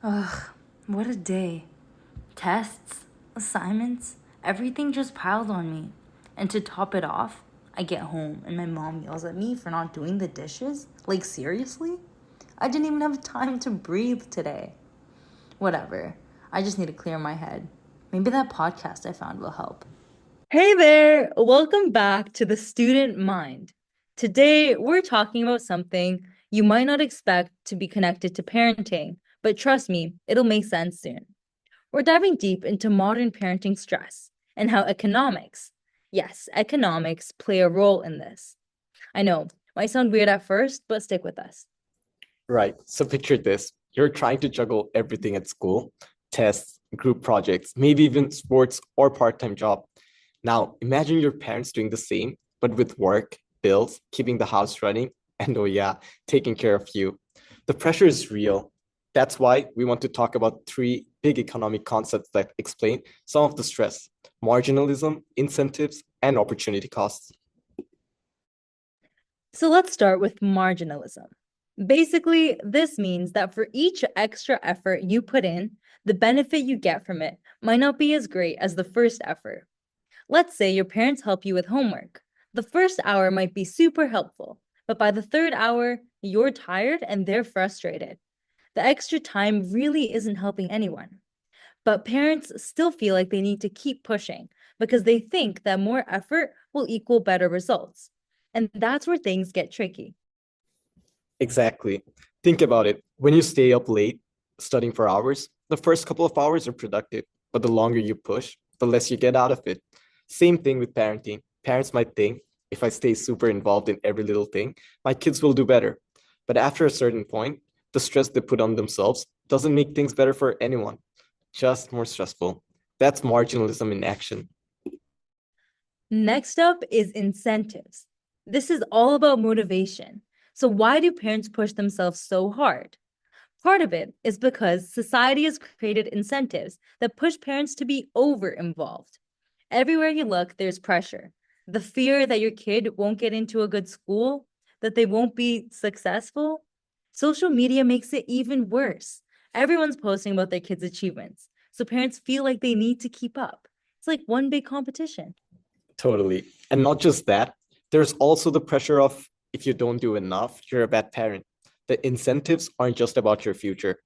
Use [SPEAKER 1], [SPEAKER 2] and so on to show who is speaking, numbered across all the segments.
[SPEAKER 1] Ugh, what a day. Tests, assignments, everything just piled on me. And to top it off, I get home and my mom yells at me for not doing the dishes. Like, seriously? I didn't even have time to breathe today. Whatever. I just need to clear my head. Maybe that podcast I found will help. Hey there! Welcome back to the Student Mind. Today, we're talking about something you might not expect to be connected to parenting, but trust me, it'll make sense soon. We're diving deep into modern parenting stress and how economics, yes, economics, play a role in this. I know, might sound weird at first, but stick with us.
[SPEAKER 2] Right. So picture this. You're trying to juggle everything at school, tests, group projects, maybe even sports or part-time job. Now, imagine your parents doing the same, but with work, bills, keeping the house running, and oh yeah, taking care of you. The pressure is real. That's why we want to talk about three big economic concepts that explain some of the stress: marginalism, incentives, and opportunity costs.
[SPEAKER 1] So let's start with marginalism. Basically, this means that for each extra effort you put in, the benefit you get from it might not be as great as the first effort. Let's say your parents help you with homework. The first hour might be super helpful, but by the third hour, you're tired and they're frustrated. The extra time really isn't helping anyone. But parents still feel like they need to keep pushing because they think that more effort will equal better results. And that's where things get tricky.
[SPEAKER 2] Exactly. Think about it. When you stay up late studying for hours, the first couple of hours are productive, but the longer you push, the less you get out of it. Same thing with parenting. Parents might think, if I stay super involved in every little thing, my kids will do better. But after a certain point, the stress they put on themselves doesn't make things better for anyone, just more stressful. That's marginalism in action.
[SPEAKER 1] Next up is incentives. This is all about motivation. So, why do parents push themselves so hard? Part of it is because society has created incentives that push parents to be over involved. Everywhere you look, there's pressure. The fear that your kid won't get into a good school, that they won't be successful. Social media makes it even worse. Everyone's posting about their kids' achievements. So parents feel like they need to keep up. It's like one big competition.
[SPEAKER 2] Totally. And not just that, there's also the pressure of if you don't do enough, you're a bad parent. The incentives aren't just about your future,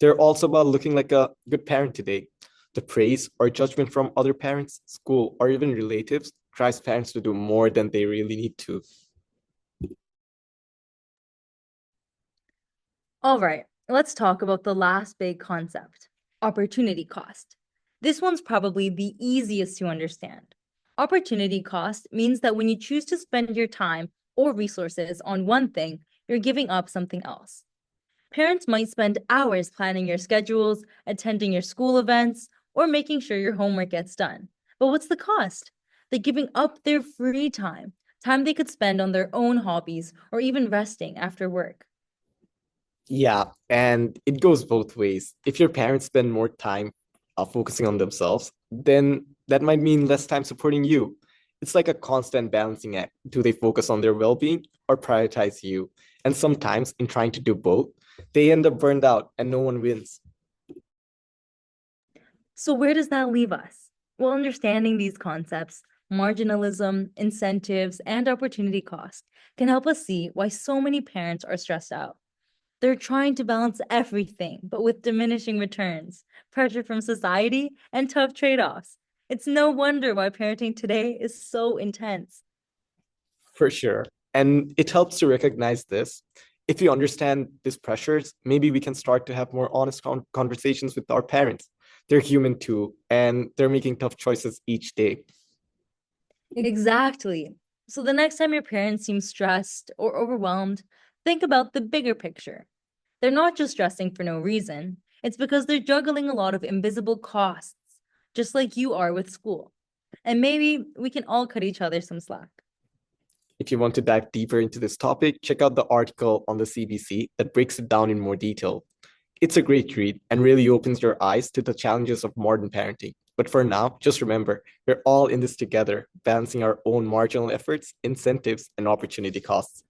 [SPEAKER 2] they're also about looking like a good parent today. The praise or judgment from other parents, school, or even relatives drives parents to do more than they really need to.
[SPEAKER 1] All right, let's talk about the last big concept, opportunity cost. This one's probably the easiest to understand. Opportunity cost means that when you choose to spend your time or resources on one thing, you're giving up something else. Parents might spend hours planning your schedules, attending your school events, or making sure your homework gets done. But what's the cost? They're giving up their free time, time they could spend on their own hobbies or even resting after work.
[SPEAKER 2] Yeah, and it goes both ways. If your parents spend more time focusing on themselves, then that might mean less time supporting you. It's like a constant balancing act. Do they focus on their well-being or prioritize you? And sometimes, in trying to do both, they end up burned out and no one wins.
[SPEAKER 1] So, where does that leave us? Well, understanding these concepts, marginalism, incentives, and opportunity cost, can help us see why so many parents are stressed out. They're trying to balance everything, but with diminishing returns, pressure from society, and tough trade offs. It's no wonder why parenting today is so intense.
[SPEAKER 2] For sure. And it helps to recognize this. If you understand these pressures, maybe we can start to have more honest conversations with our parents. They're human too, and they're making tough choices each day.
[SPEAKER 1] Exactly. So the next time your parents seem stressed or overwhelmed, think about the bigger picture. They're not just stressing for no reason, it's because they're juggling a lot of invisible costs, just like you are with school. And maybe we can all cut each other some slack.
[SPEAKER 2] If you want to dive deeper into this topic, check out the article on the CBC that breaks it down in more detail. It's a great read and really opens your eyes to the challenges of modern parenting. But for now, just remember, we're all in this together, balancing our own marginal efforts, incentives, and opportunity costs.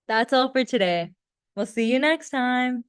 [SPEAKER 1] That's all for today. We'll see you next time.